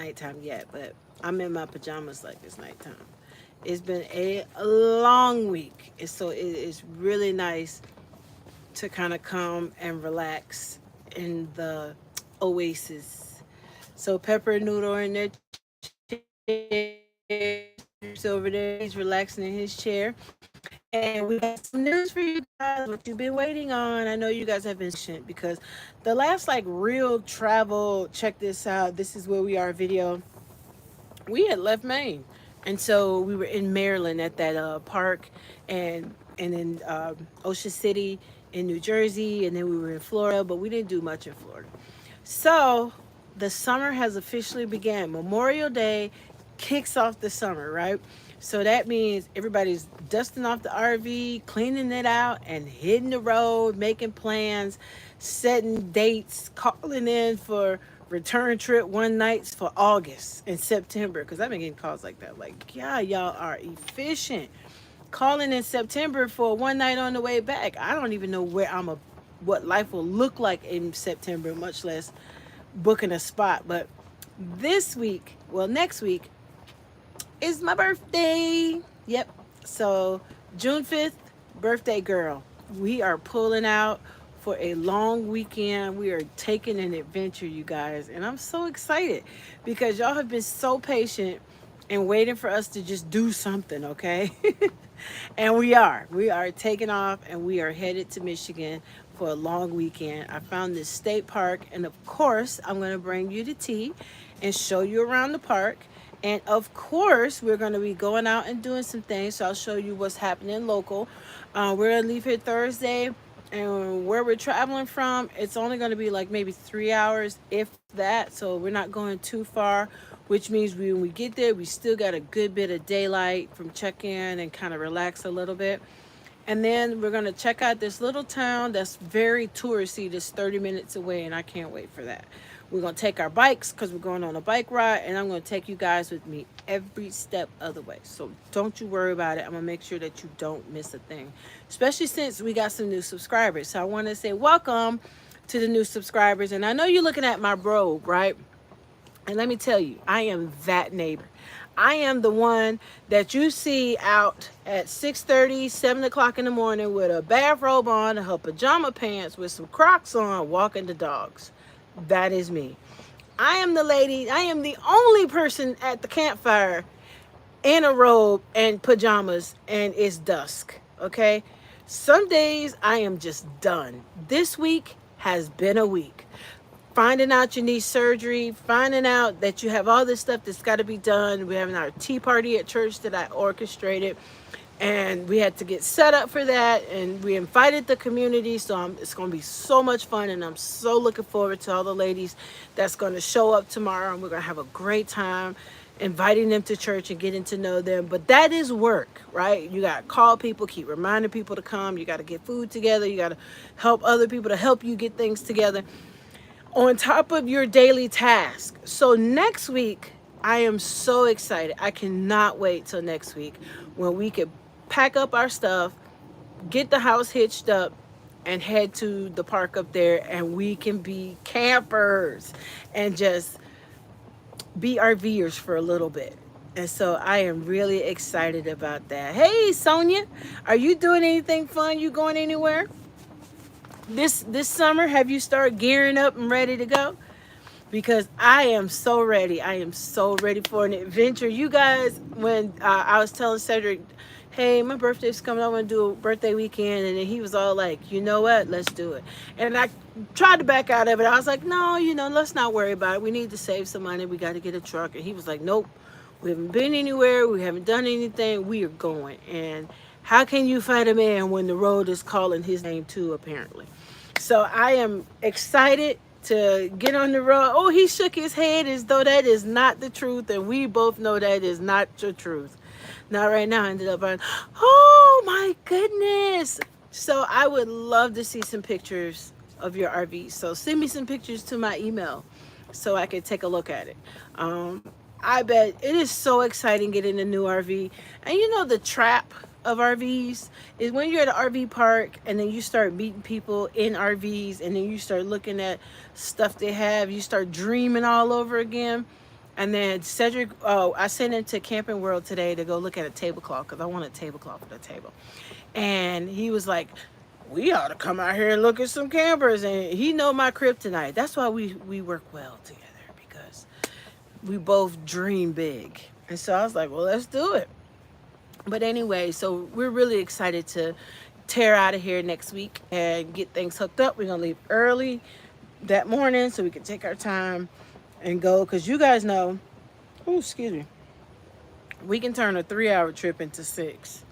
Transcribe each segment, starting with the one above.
nighttime yet, but I'm in my pajamas like it's nighttime. It's been a long week, and so it is really nice to kind of come and relax in the oasis. So Pepper and Noodle are in their chair, over there. He's relaxing in his chair. And we got some news for you guys, what you've been waiting on. I know you guys have been patient because the last like real travel, check this out, this is where we are video, we had left Maine. And so we were in Maryland at that park, and in Ocean City in New Jersey, and then we were in Florida, but we didn't do much in Florida. So the summer has officially began. Memorial Day kicks off the summer, right? So that means everybody's dusting off the RV, cleaning it out, and hitting the road, making plans, setting dates, calling in for return trip one nights for August and September. Because I've been getting calls like that. Like, yeah, y'all are efficient. Calling in September for one night on the way back. I don't even know what life will look like in September, much less booking a spot. But this week, well, next week is my birthday. Yep. So June 5th, birthday girl. We are pulling out for a long weekend. We are taking an adventure, you guys. And I'm so excited because y'all have been so patient and waiting for us to just do something, okay? And we are. We are taking off and we are headed to Michigan for a long weekend. I found this state park, and of course, I'm going to bring you to tea and show you around the park. And of course, we're going to be going out and doing some things. So I'll show you what's happening local. We're going to leave here Thursday. And where we're traveling from, it's only going to be like maybe 3 hours, if that. So we're not going too far, which means when we get there, we still got a good bit of daylight from check-in and kind of relax a little bit. And then we're going to check out this little town that's very touristy, that's 30 minutes away, and I can't wait for that. We're going to take our bikes because we're going on a bike ride, and I'm going to take you guys with me every step of the way. So don't you worry about it. I'm going to make sure that you don't miss a thing, especially since we got some new subscribers. So I want to say welcome to the new subscribers. And I know you're looking at my robe, right? And let me tell you, I am that neighbor. I am the one that you see out at 6:30, 7 o'clock in the morning with a bathrobe on and her pajama pants with some Crocs on, walking the dogs. That is me. I am the lady, I am the only person at the campfire in a robe and pajamas, and it's dusk, okay? Some days I am just done. This week has been a week. Finding out you need surgery, finding out that you have all this stuff that's got to be done. We're having our tea party at church that I orchestrated, and we had to get set up for that, and we invited the community, so it's going to be so much fun, and I'm so looking forward to all the ladies that's going to show up tomorrow, and we're going to have a great time inviting them to church and getting to know them. But that is work, right? You got to call people, keep reminding people to come. You got to get food together. You got to help other people to help you get things together on top of your daily task. So next week, I am so excited. I cannot wait till next week when we can pack up our stuff, get the house hitched up, and head to the park up there, and we can be campers and just be RVers for a little bit. And so I am really excited about that. Hey, Sonia, are you doing anything fun? You going anywhere? This summer, have you started gearing up and ready to go? Because I am so ready. I am so ready for an adventure. You guys, when I was telling Cedric, hey, my birthday's coming, I want to do a birthday weekend, and then he was all like, you know what, let's do it. And I tried to back out of it. I was like, no, let's not worry about it. We need to save some money. We got to get a truck. And he was like, nope, we haven't been anywhere. We haven't done anything. We are going. And how can you fight a man when the road is calling his name too, apparently? So I am excited to get on the road. Oh, he shook his head as though that is not the truth, and we both know that is not the truth. Not right now. I ended up on, oh my goodness. So I would love to see some pictures of your RV. So send me some pictures to my email so I can take a look at it. I bet it is so exciting getting a new RV. And the trap of RVs is when you're at an RV park and then you start meeting people in RVs, and then you start looking at stuff they have, you start dreaming all over again. And then Cedric, oh, I sent him to Camping World today to go look at a tablecloth because I want a tablecloth for the table. And he was like, "We ought to come out here and look at some campers." And he know my kryptonite. That's why we work well together, because we both dream big. And so I was like, "Well, let's do it." But anyway, so we're really excited to tear out of here next week and get things hooked up. We're gonna leave early that morning so we can take our time and go, because you guys know, oh, excuse me, we can turn a 3 hour trip into six.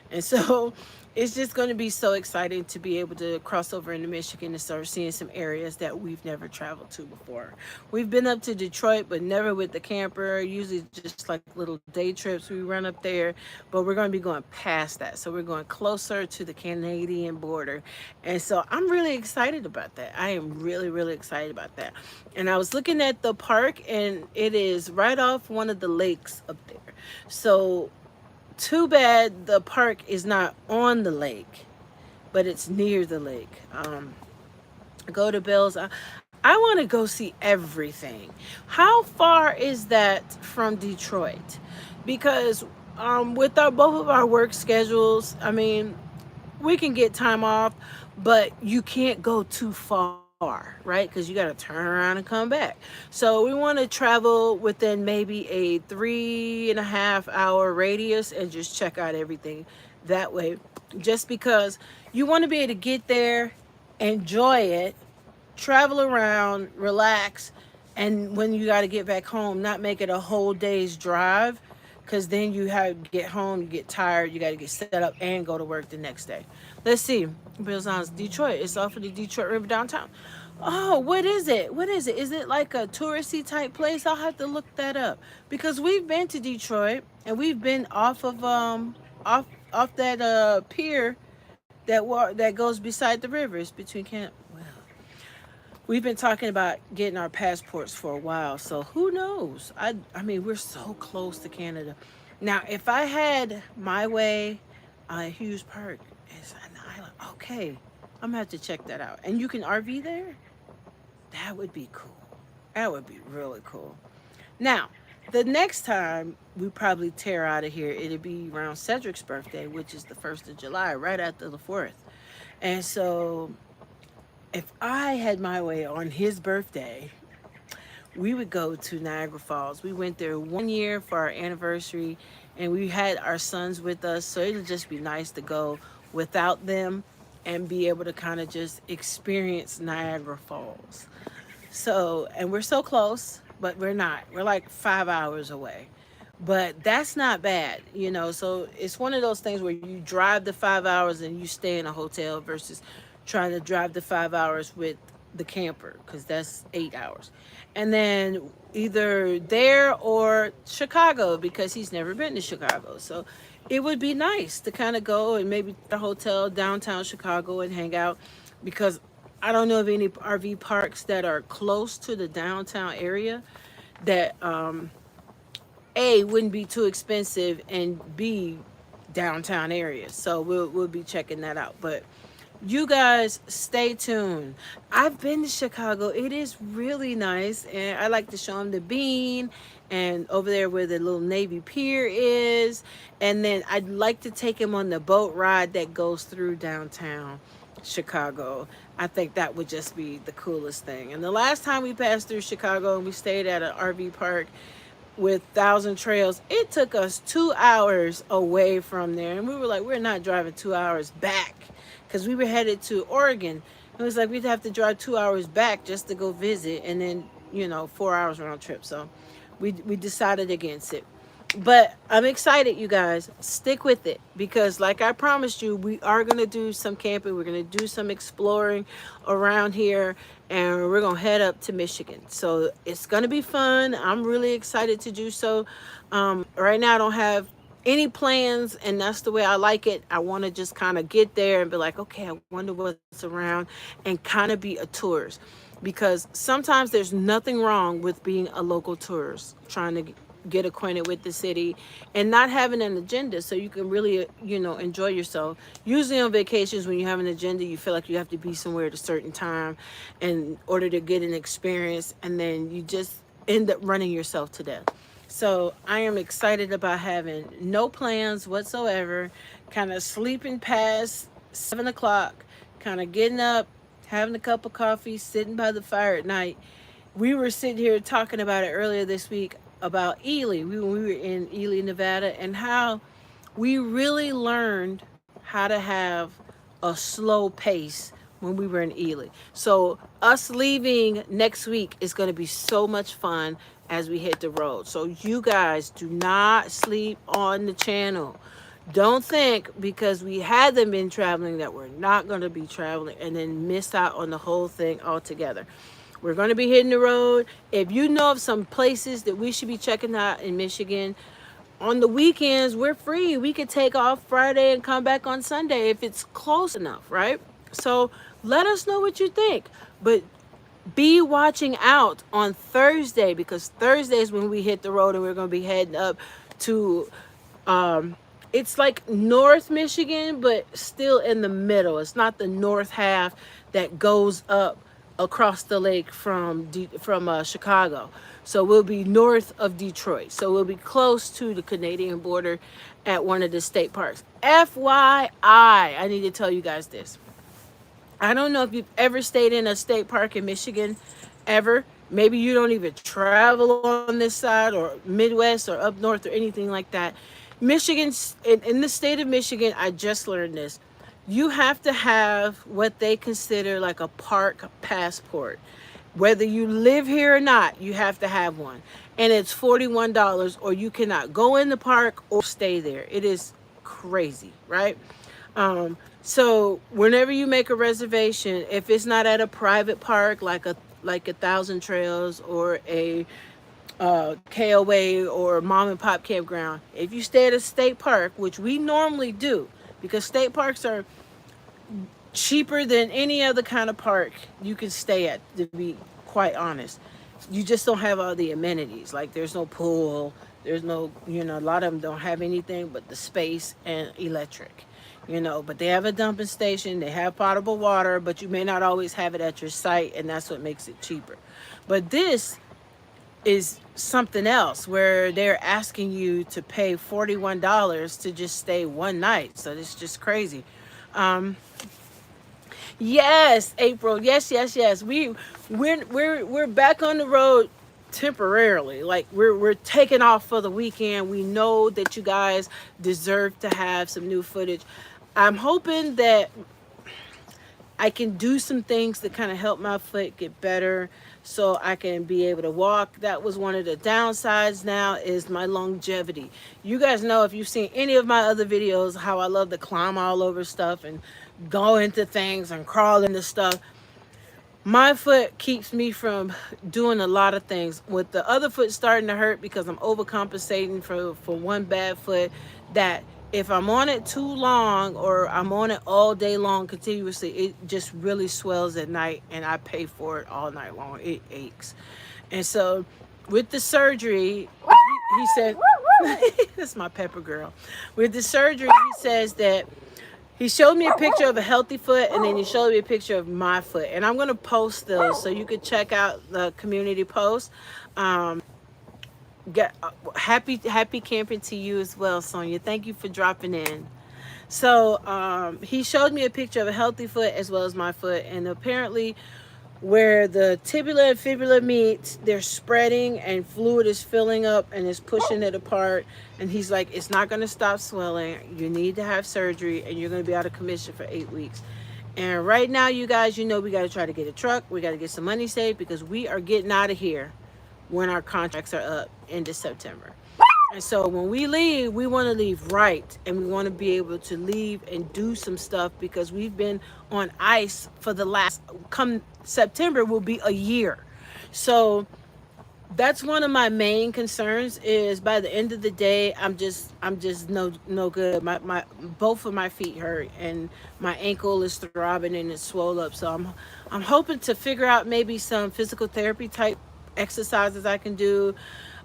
And so it's just going to be so exciting to be able to cross over into Michigan and start seeing some areas that we've never traveled to before. We've been up to Detroit, but never with the camper, usually just like little day trips. We run up there, but we're going to be going past that. So we're going closer to the Canadian border. And so I'm really excited about that. I am really, really excited about that. And I was looking at the park, and it is right off one of the lakes up there. So too bad the park is not on the lake, but it's near the lake. Go to Bill's. I want to go see everything. How far is that from Detroit? Because with our both of our work schedules, I mean, we can get time off, but you can't go too far, right? Because you got to turn around and come back. So we want to travel within maybe a 3.5 hour radius and just check out everything that way. Just because you want to be able to get there, enjoy it, travel around, relax, and when you got to get back home, not make it a whole day's drive, because then you have get home, you get tired, you got to get set up and go to work the next day. Let's see. Bill's on Detroit. It's off of the Detroit River downtown. Oh, what is it? What is it? Is it like a touristy type place? I'll have to look that up, because we've been to Detroit and we've been off of off that pier that goes beside the rivers between Canada. Well, we've been talking about getting our passports for a while, so who knows? I mean, we're so close to Canada. Now, if I had my way, Hughes Park is an island. Okay, I'm gonna have to check that out. And you can RV there? That would be cool. That would be really cool. Now, the next time we probably tear out of here, it'll be around Cedric's birthday, which is the 1st of July, right after the 4th. And so if I had my way on his birthday, we would go to Niagara Falls. We went there 1 year for our anniversary, and we had our sons with us. So it'll just be nice to go without them and be able to kind of just experience Niagara Falls. So, and we're so close, but we're not. We're like 5 hours away. But that's not bad, you know. So it's one of those things where you drive the 5 hours and you stay in a hotel versus trying to drive the 5 hours with the camper, because that's 8 hours. And then either there or Chicago, because he's never been to Chicago. So it would be nice to kind of go and maybe the hotel downtown Chicago and hang out, because I don't know of any RV parks that are close to the downtown area that A, wouldn't be too expensive, and B, downtown area. So we'll be checking that out. But you guys stay tuned. I've been to Chicago. It is really nice, and I like to show them the Bean and over there where the little Navy Pier is. And then I'd like to take him on the boat ride that goes through downtown Chicago. I think that would just be the coolest thing. And the last time we passed through Chicago and we stayed at an RV park with Thousand Trails, it took us 2 hours away from there. And we were like, we're not driving 2 hours back, because we were headed to Oregon. It was like we'd have to drive 2 hours back just to go visit, and then, 4 hours round trip. So we decided against it. But I'm excited, you guys. Stick with it, because like I promised you, we are going to do some camping. We're going to do some exploring around here, and we're going to head up to Michigan. So it's going to be fun. I'm really excited to do so. Right now I don't have any plans, and that's the way I like it. I want to just kind of get there and be like, okay, I wonder what's around, and kind of be a tourist, because sometimes there's nothing wrong with being a local tourist, trying to get acquainted with the city and not having an agenda, so you can really enjoy yourself. Usually on vacations, when you have an agenda, you feel like you have to be somewhere at a certain time in order to get an experience, and then you just end up running yourself to death. So I am excited about having no plans whatsoever, kind of sleeping past 7 o'clock, kind of getting up, having a cup of coffee, sitting by the fire at night. We were sitting here talking about it earlier this week about Ely. We were in Ely, Nevada, and how we really learned how to have a slow pace when we were in Ely. So us leaving next week is going to be so much fun as we hit the road. So you guys do not sleep on the channel. Don't think because we hadn't been traveling that we're not going to be traveling and then miss out on the whole thing altogether. We're going to be hitting the road. If you know of some places that we should be checking out in Michigan, on the weekends, we're free. We could take off Friday and come back on Sunday if it's close enough, right? So let us know what you think. But be watching out on Thursday, because Thursday is when we hit the road and we're going to be heading up to, it's like North Michigan, but still in the middle. It's not the north half that goes up across the lake from Chicago. So we'll be north of Detroit. So we'll be close to the Canadian border at one of the state parks. FYI, I need to tell you guys this. I don't know if you've ever stayed in a state park in Michigan, ever. Maybe you don't even travel on this side or Midwest or up north or anything like that. Michigan's in the state of Michigan, I just learned this. You have to have what they consider like a park passport. Whether you live here or not, you have to have one. And it's $41, or you cannot go in the park or stay there. It is crazy, right? So whenever you make a reservation, if it's not at a private park like a Thousand Trails or a KOA or mom and pop campground, if you stay at a state park, which we normally do, because state parks are cheaper than any other kind of park you can stay at, to be quite honest. You just don't have all the amenities. Like there's no pool, there's no, a lot of them don't have anything but the space and electric, but they have a dumping station, they have potable water, but you may not always have it at your site, and that's what makes it cheaper. But this is something else where they're asking you to pay $41 to just stay one night. So it's just crazy. Yes, April. Yes. We're back on the road temporarily. Like we're taking off for the weekend. We know that you guys deserve to have some new footage. I'm hoping that I can do some things to kind of help my foot get better so I can be able to walk. That was one of the downsides now, is my longevity. You guys know, if you've seen any of my other videos, how I love to climb all over stuff and go into things and crawl into stuff. My foot keeps me from doing a lot of things. With the other foot starting to hurt because I'm overcompensating for one bad foot, that if I'm on it too long or I'm on it all day long continuously, it just really swells at night, and I pay for it all night long. It aches. And so with the surgery, he said, that's my pepper girl. With the surgery, he says that he showed me a picture of a healthy foot, and then he showed me a picture of my foot. And I'm going to post those so you could check out the community post. Happy camping to you as well, Sonia. Thank you for dropping in. So he showed me a picture of a healthy foot as well as my foot, and apparently where the tibia and fibula meet, they're spreading and fluid is filling up and is pushing it apart. And he's like, it's not going to stop swelling. You need to have surgery, and you're going to be out of commission for 8 weeks. And right now, you guys, we got to try to get a truck. We got to get some money saved, because we are getting out of here when our contracts are up into September. And so when we leave, we want to leave right, and we want to be able to leave and do some stuff, because we've been on ice for the last, come September will be a year. So that's one of my main concerns, is by the end of the day, I'm just no good. My both of my feet hurt, and my ankle is throbbing and it's swollen up. So I'm hoping to figure out maybe some physical therapy type exercises I can do,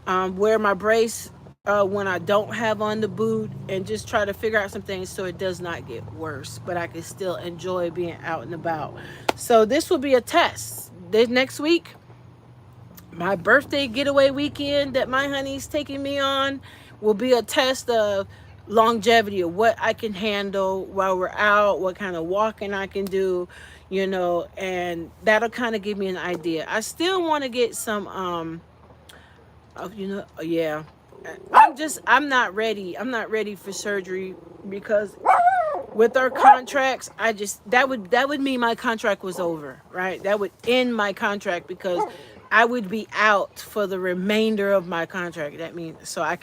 wear my brace when I don't have on the boot, and just try to figure out some things so it does not get worse, but I can still enjoy being out and about. So this will be a test. This next week, my birthday getaway weekend that my honey's taking me on will be a test of longevity of what I can handle while we're out, what kind of walking I can do, and that'll kind of give me an idea. I still want to get some yeah. I'm not ready. I'm not ready for surgery because with our contracts, that would mean my contract was over, right? That would end my contract because I would be out for the remainder of my contract. That means so I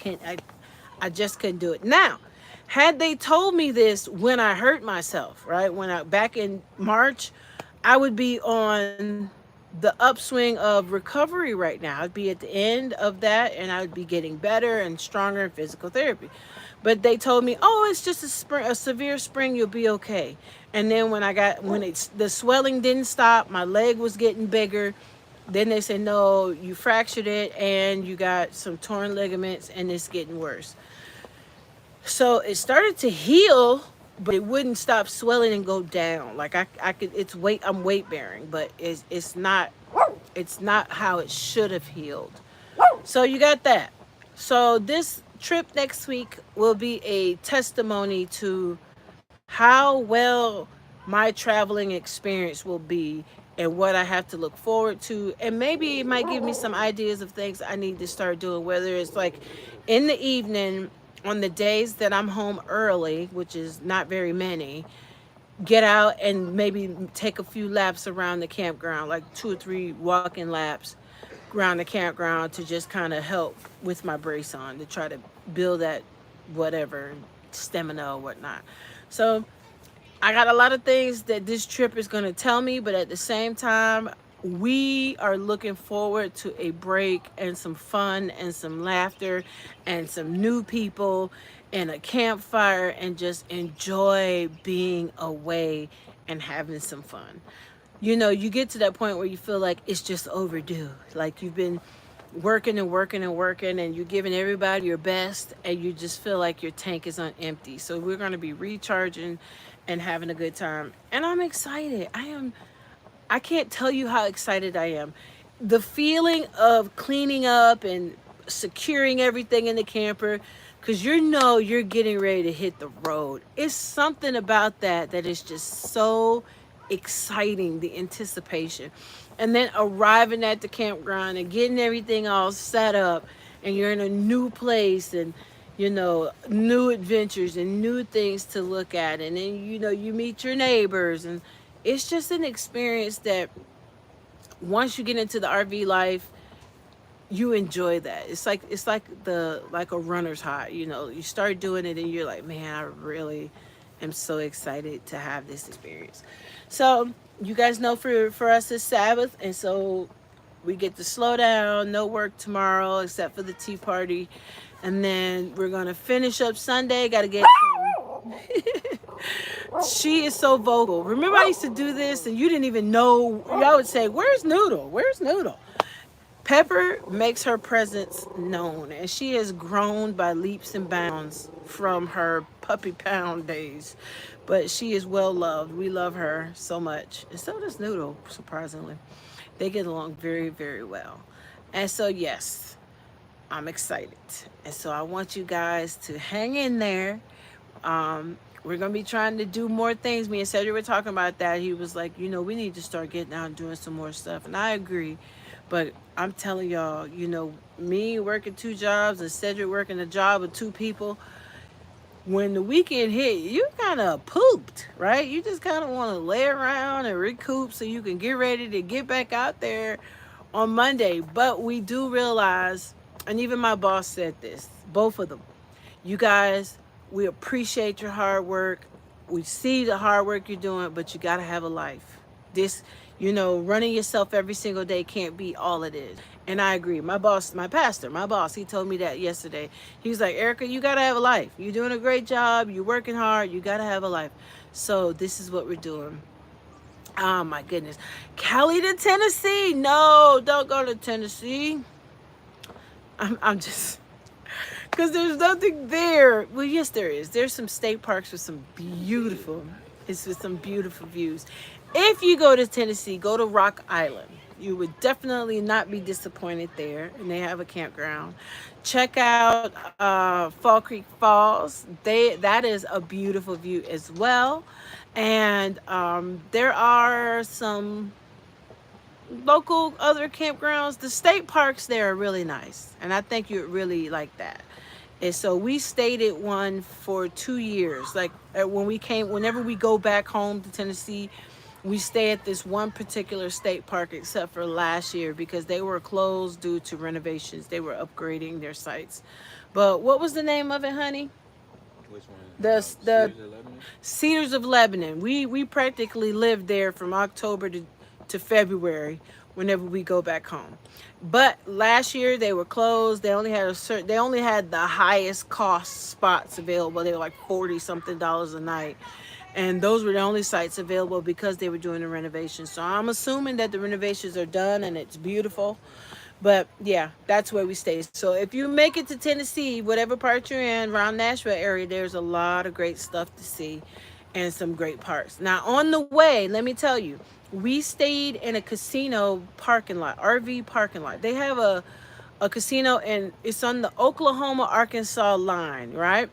just couldn't do it. Now, had they told me this when I hurt myself, right? When I back in March, I would be on the upswing of recovery right now. I'd be at the end of that and I would be getting better and stronger in physical therapy. But they told me, "Oh, it's just a severe sprain, you'll be okay." And then when the swelling didn't stop, my leg was getting bigger. Then they said, "No, you fractured it and you got some torn ligaments and it's getting worse." So it started to heal, but it wouldn't stop swelling and go down. Like I could, I'm weight bearing, but it's not how it should have healed. So you got that. So this trip next week will be a testimony to how well my traveling experience will be and what I have to look forward to. And maybe it might give me some ideas of things I need to start doing, whether it's like in the evening on the days that I'm home early, which is not very many, get out and maybe take a few laps around the campground, like 2 or 3 walking laps around the campground to just kind of help with my brace on to try to build that whatever stamina or whatnot. So I got a lot of things that this trip is going to tell me, but at the same time, we are looking forward to a break and some fun and some laughter and some new people and a campfire and just enjoy being away and having some fun. You get to that point where you feel like it's just overdue. Like you've been working and working and working and you're giving everybody your best and you just feel like your tank is on empty. So we're going to be recharging and having a good time. And I'm excited. I can't tell you how excited I am. The feeling of cleaning up and securing everything in the camper, because you're getting ready to hit the road. It's something about that is just so exciting, the anticipation. And then arriving at the campground and getting everything all set up and you're in a new place and new adventures and new things to look at. And then, you meet your neighbors and it's just an experience that once you get into the RV life, you enjoy that. It's like a runner's high. You start doing it and you're like, man, I really am so excited to have this experience. So you guys know for us it's Sabbath, and so we get to slow down, no work tomorrow except for the tea party. And then we're gonna finish up Sunday. Gotta get some She is so vocal. Remember I used to do this and you didn't even know. Y'all would say, "Where's Noodle? Where's Noodle?" Pepper makes her presence known, and she has grown by leaps and bounds from her puppy pound days. But she is well loved. We love her so much. And so does Noodle, surprisingly. They get along very, very well. And so, yes, I'm excited. And so I want you guys to hang in there. We're going to be trying to do more things. Me and Cedric were talking about that. He was like, we need to start getting out and doing some more stuff. And I agree. But I'm telling y'all, me working 2 jobs and Cedric working a job with 2 people, when the weekend hit, you kind of pooped, right? You just kind of want to lay around and recoup so you can get ready to get back out there on Monday. But we do realize, and even my boss said this, both of them, you guys, we appreciate your hard work. We see the hard work you're doing, but you got to have a life. Running yourself every single day can't be all it is. And I agree. My boss, he told me that yesterday. He was like, "Erica, you got to have a life. You're doing a great job. You're working hard. You got to have a life." So this is what we're doing. Oh, my goodness. Cali to Tennessee. No, don't go to Tennessee. I'm just... Because there's nothing there. Well, yes, there is. There's some state parks with some beautiful views. If you go to Tennessee, go to Rock Island. You would definitely not be disappointed there, and they have a campground. Check out Fall Creek Falls. That is a beautiful view as well, and there are some local other campgrounds. The state parks there are really nice, and I think you'd really like that. And so we stayed at one for 2 years. Like when we came, whenever we go back home to Tennessee, we stay at this one particular state park, except for last year because they were closed due to renovations. They were upgrading their sites. But what was the name of it, honey? Which one? The Sears of Lebanon? Cedars of Lebanon. We practically lived there from October to February whenever we go back home. But last year they were closed. They only had the highest cost spots available. They were like 40 something dollars a night. And those were the only sites available because they were doing the renovations. So I'm assuming that the renovations are done and it's beautiful. But yeah, that's where we stay. So if you make it to Tennessee, whatever part you're in, around Nashville area, there's a lot of great stuff to see and some great parks. Now on the way, let me tell you, we stayed in a casino parking lot, RV parking lot. They have a casino and it's on the Oklahoma Arkansas line, right?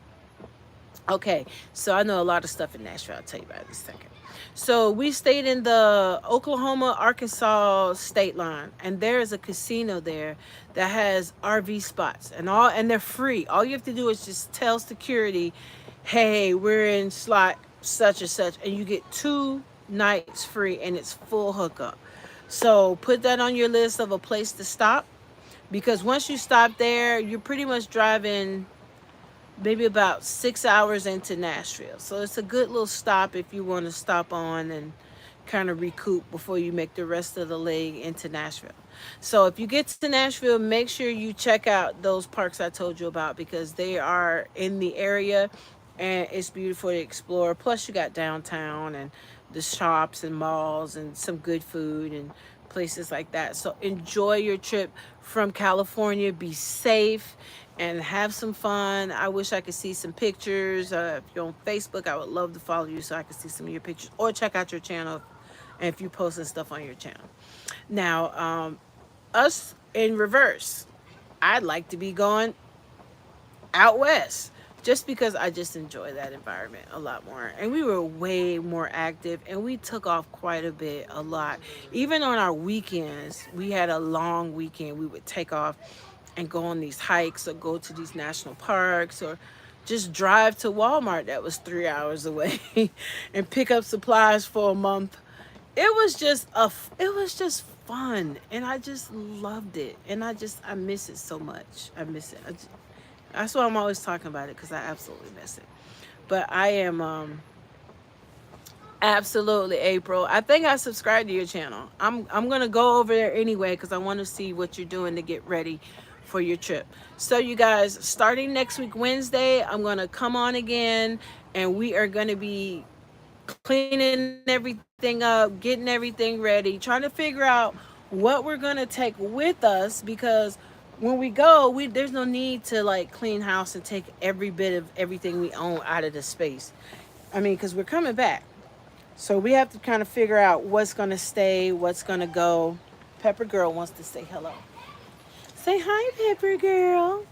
Okay, so I know a lot of stuff in Nashville. I'll tell you about it in a second. So we stayed in the Oklahoma Arkansas state line, and there is a casino there that has RV spots and they're free. All you have to do is just tell security, "Hey, we're in slot such and such," and you get 2 nights free, and it's full hookup. So put that on your list of a place to stop, because once you stop there, you're pretty much driving maybe about 6 hours into Nashville. So it's a good little stop if you want to stop on and kind of recoup before you make the rest of the leg into Nashville. So if you get to Nashville, make sure you check out those parks I told you about because they are in the area and it's beautiful to explore. Plus you got downtown and the shops and malls and some good food and places like that. So enjoy your trip from California. Be safe and have some fun. I wish I could see some pictures. If you're on Facebook, I would love to follow you so I could see some of your pictures or check out your channel and if you posting stuff on your channel. Now, us in reverse, I'd like to be going out west just because I just enjoy that environment a lot more. And we were way more active and we took off quite a bit, a lot. Even on our weekends, we had a long weekend. We would take off and go on these hikes or go to these national parks or just drive to Walmart that was 3 hours away and pick up supplies for a month. It was just fun and I just loved it and I miss it so much. I miss it. That's why I'm always talking about it because I absolutely miss it. But I am absolutely April. I think I subscribed to your channel. I'm gonna go over there anyway because I want to see what you're doing to get ready for your trip. So you guys, starting next week Wednesday, I'm gonna come on again and we are gonna be cleaning everything up, getting everything ready, trying to figure out what we're gonna take with us because when we go, there's no need to like clean house and take every bit of everything we own out of the space. I mean, because we're coming back. So we have to kind of figure out what's going to stay, what's going to go. Pepper Girl wants to say hello. Say hi, Pepper Girl.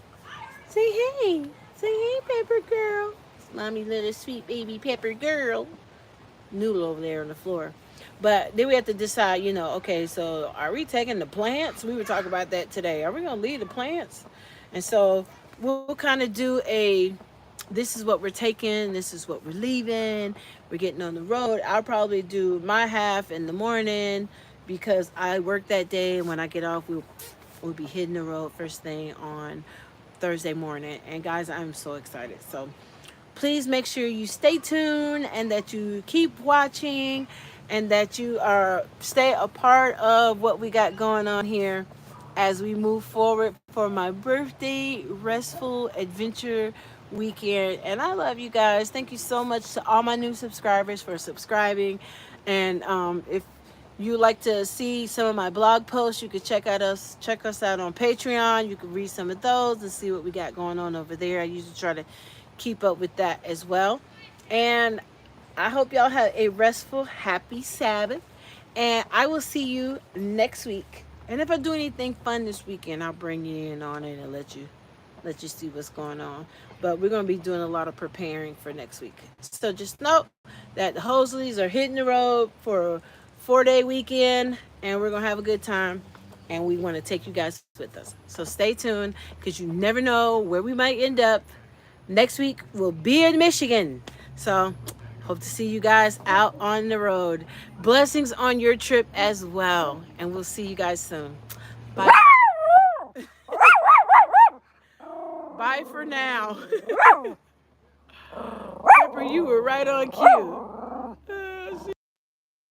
Say hey. Say hey, Pepper Girl. It's mommy little sweet baby Pepper Girl. Noodle over there on the floor. But then we have to decide, okay, so are we taking the plants? We were talking about that today. Are we going to leave the plants? And so we'll kind of do this is what we're taking, this is what we're leaving, we're getting on the road. I'll probably do my half in the morning because I work that day, and when I get off, we'll be hitting the road first thing on Thursday morning. And guys, I'm so excited. So please make sure you stay tuned and that you keep watching and that you stay a part of what we got going on here as we move forward for my birthday restful adventure weekend. And I love you guys. Thank you so much to all my new subscribers for subscribing. And if you like to see some of my blog posts, you could check us out on Patreon. You can read some of those and see what we got going on over there. I usually try to keep up with that as well. And I hope y'all have a restful, happy Sabbath. And I will see you next week. And if I do anything fun this weekend, I'll bring you in on it and let you see what's going on. But we're gonna be doing a lot of preparing for next week. So just know that the Hosleys are hitting the road for a 4-day weekend, and we're gonna have a good time. And we want to take you guys with us. So stay tuned because you never know where we might end up. Next week we'll be in Michigan. So hope to see you guys out on the road. Blessings on your trip as well. And we'll see you guys soon. Bye. Bye for now. Pepper, you were right on cue.